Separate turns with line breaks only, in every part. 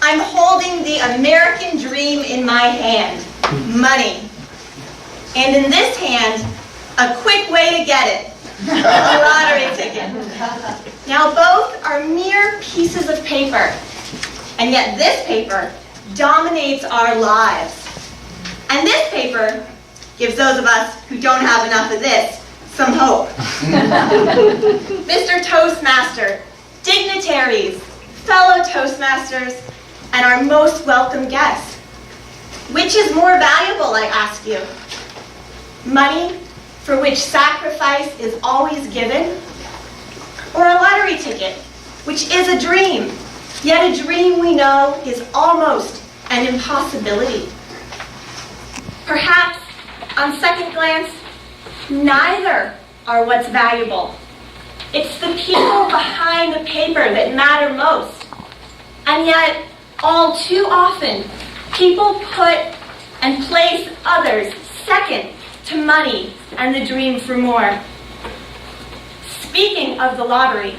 I'm holding the American dream in my hand, money. And in this hand, a quick way to get it, a lottery ticket. Now both are mere pieces of paper, and yet this paper dominates our lives. And this paper gives those of us who don't have enough of this some hope. Mr. Toastmaster, dignitaries, fellow Toastmasters, and our most welcome guests. Which is more valuable, I ask you? Money, for which sacrifice is always given? Or a lottery ticket, which is a dream, yet a dream we know is almost an impossibility? Perhaps, on second glance, neither are what's valuable. It's the people behind the paper that matter most. And yet, all too often, people put and place others second to money and the dream for more. Speaking of the lottery,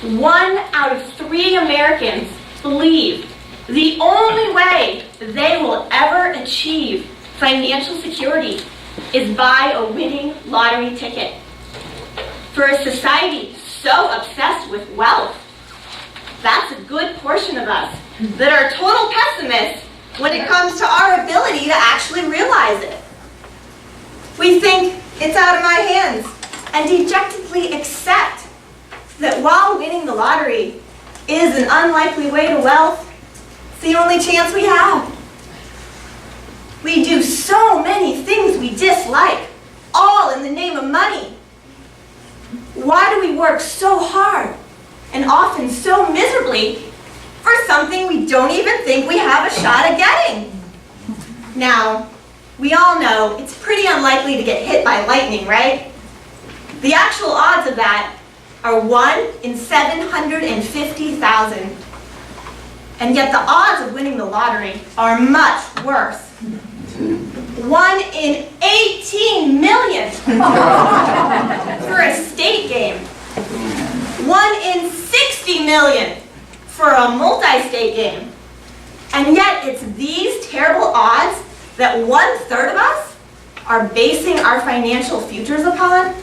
1 out of 3 Americans believe the only way they will ever achieve financial security is by a winning lottery ticket. For a society so obsessed with wealth, that's a good portion of us that are total pessimists when it comes to our ability to actually realize it. We think it's out of my hands and dejectedly accept that while winning the lottery is an unlikely way to wealth, it's the only chance we have. We do so many things we dislike, all in the name of money. Why do we work so hard and often so miserably for something we don't even think we have a shot at getting? Now, we all know it's pretty unlikely to get hit by lightning, right? The actual odds of that are 1 in 750,000. And yet the odds of winning the lottery are much worse. 1 in 18 million for a state game. 1 in 60 million for a multi-state game. And yet it's these terrible odds that 1/3 of us are basing our financial futures upon.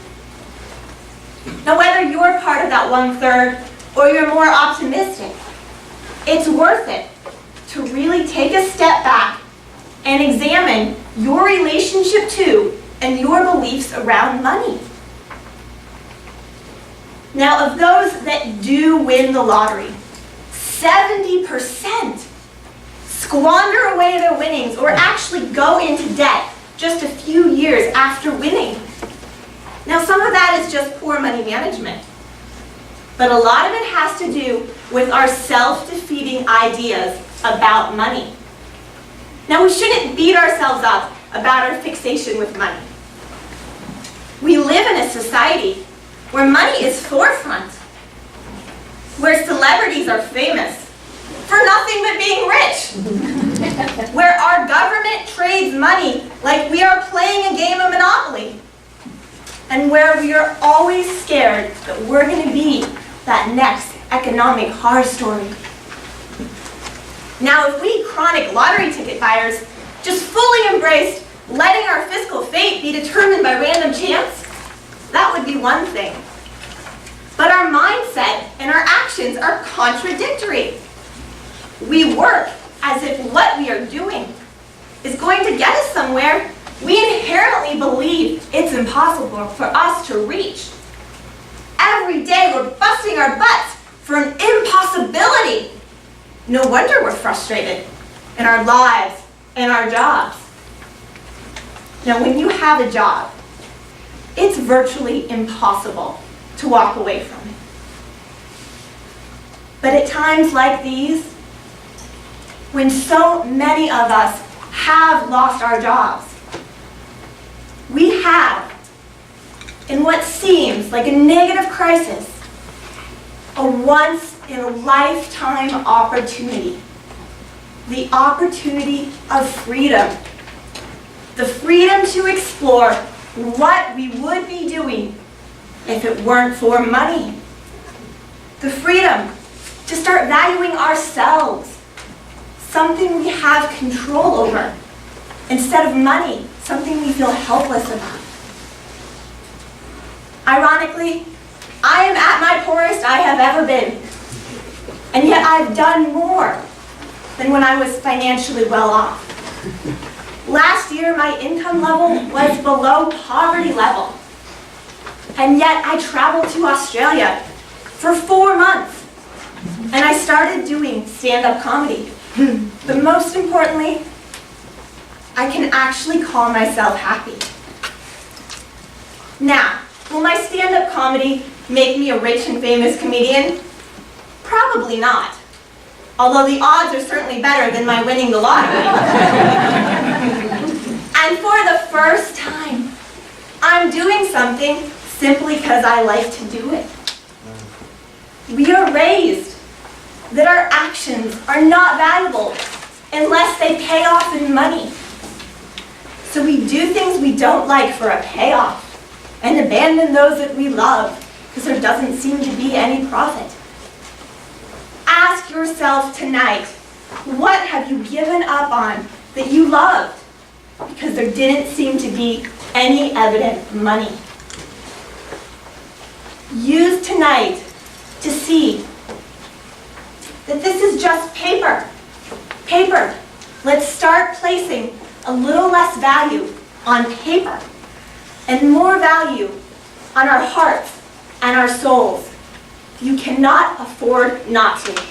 Now whether you're part of that 1/3 or you're more optimistic, it's worth it to really take a step back and examine your relationship to and your beliefs around money. Now, of those that do win the lottery, 70% squander away their winnings or actually go into debt just a few years after winning. Now, some of that is just poor money management, but a lot of it has to do with our self-defeating ideas about money. Now, we shouldn't beat ourselves up about our fixation with money. We live in a society where money is forefront, where celebrities are famous for nothing but being rich, where our government trades money like we are playing a game of Monopoly, and where we are always scared that we're going to be that next economic horror story. Now, if we chronic lottery ticket buyers just fully embraced letting our fiscal fate be determined by random chance, that would be one thing. But our mindset and our actions are contradictory. We work as if what we are doing is going to get us somewhere we inherently believe it's impossible for us to reach. Every day we're busting our butts for an impossibility. No wonder we're frustrated in our lives and our jobs. Now, when you have a job, it's virtually impossible to walk away from it. But at times like these, when so many of us have lost our jobs, we have, in what seems like a negative crisis, a once-in-a-lifetime opportunity. The opportunity of freedom. The freedom to explore what we would be doing if it weren't for money. The freedom to start valuing ourselves something we have control over, instead of money, something we feel helpless about. Ironically, I am at my poorest I have ever been, and yet I've done more than when I was financially well off. Last year, my income level was below poverty level, and yet I traveled to Australia for 4 months, and I started doing stand-up comedy. But most importantly, I can actually call myself happy. Now, will my stand-up comedy make me a rich and famous comedian? Probably not. Although the odds are certainly better than my winning the lottery. And for the first time, I'm doing something simply because I like to do it. We are raised that our actions are not valuable unless they pay off in money. So we do things we don't like for a payoff and abandon those that we love because there doesn't seem to be any profit. Ask yourself tonight, what have you given up on that you loved because there didn't seem to be any evident money? Use tonight to see that this is just paper. Paper. Let's start placing a little less value on paper and more value on our hearts and our souls. You cannot afford not to.